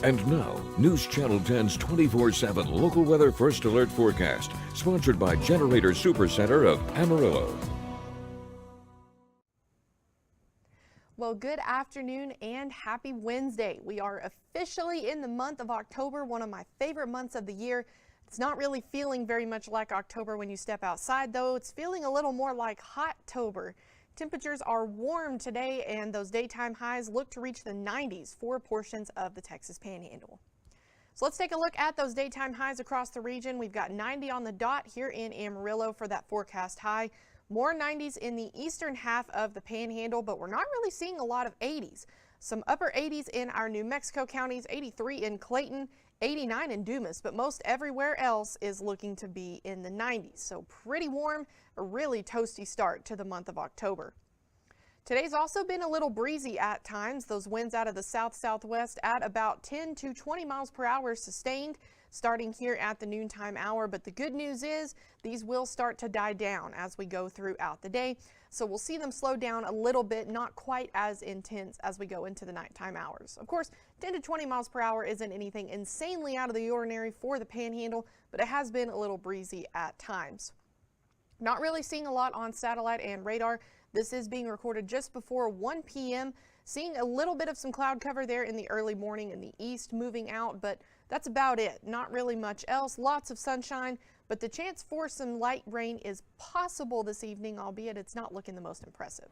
And now, News Channel 10's 24/7 local weather first alert forecast, sponsored by Generator Supercenter of Amarillo. Well, good afternoon and happy Wednesday. We are officially in the month of October, one of my favorite months of the year. It's not really feeling very much like October when you step outside, though. It's feeling a little more like Hot-tober. Temperatures are warm today, and those daytime highs look to reach the 90s for portions of the Texas Panhandle. So let's take a look at those daytime highs across the region. We've got 90 on the dot here in Amarillo for that forecast high. More 90s in the eastern half of the Panhandle, but we're not really seeing a lot of 80s. Some upper 80s in our New Mexico counties, 83 in Clayton, 89 in Dumas, but most everywhere else is looking to be in the 90s. So pretty warm, a really toasty start to the month of October. Today's also been a little breezy at times. Those winds out of the south-southwest at about 10 to 20 miles per hour sustained starting here at the noontime hour. But the good news is these will start to die down as we go throughout the day. So we'll see them slow down a little bit, not quite as intense as we go into the nighttime hours. Of course, 10 to 20 miles per hour isn't anything insanely out of the ordinary for the Panhandle, but it has been a little breezy at times. Not really seeing a lot on satellite and radar. This is being recorded just before 1 p.m. Seeing a little bit of some cloud cover there in the early morning in the east moving out, but that's about it. Not really much else. Lots of sunshine, but the chance for some light rain is possible this evening, albeit it's not looking the most impressive.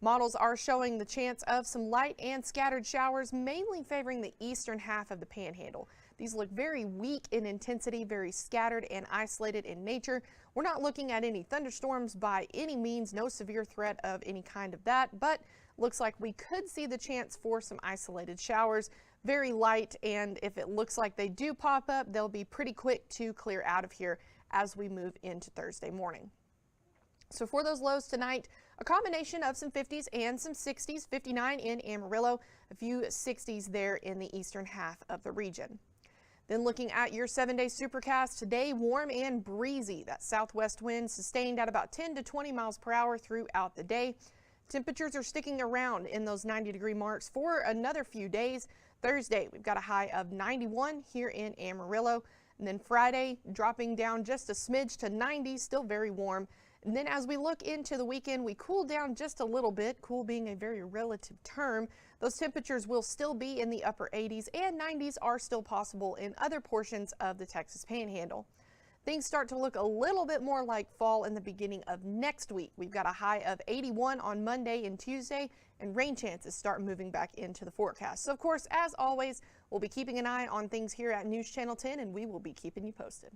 Models are showing the chance of some light and scattered showers, mainly favoring the eastern half of the Panhandle. These look very weak in intensity, very scattered and isolated in nature. We're not looking at any thunderstorms by any means, no severe threat of any kind of that, but looks like we could see the chance for some isolated showers, very light, and if it looks like they do pop up, they'll be pretty quick to clear out of here as we move into Thursday morning. So for those lows tonight, a combination of some 50s and some 60s, 59 in Amarillo, a few 60s there in the eastern half of the region. Then looking at your 7-day supercast, today warm and breezy. That southwest wind sustained at about 10 to 20 miles per hour throughout the day. Temperatures are sticking around in those 90-degree marks for another few days. Thursday, we've got a high of 91 here in Amarillo. And then Friday, dropping down just a smidge to 90, still very warm. And then as we look into the weekend, we cool down just a little bit, cool being a very relative term. Those temperatures will still be in the upper 80s, and 90s are still possible in other portions of the Texas Panhandle. Things start to look a little bit more like fall in the beginning of next week. We've got a high of 81 on Monday and Tuesday, and rain chances start moving back into the forecast. So of course, as always, we'll be keeping an eye on things here at News Channel 10, and we will be keeping you posted.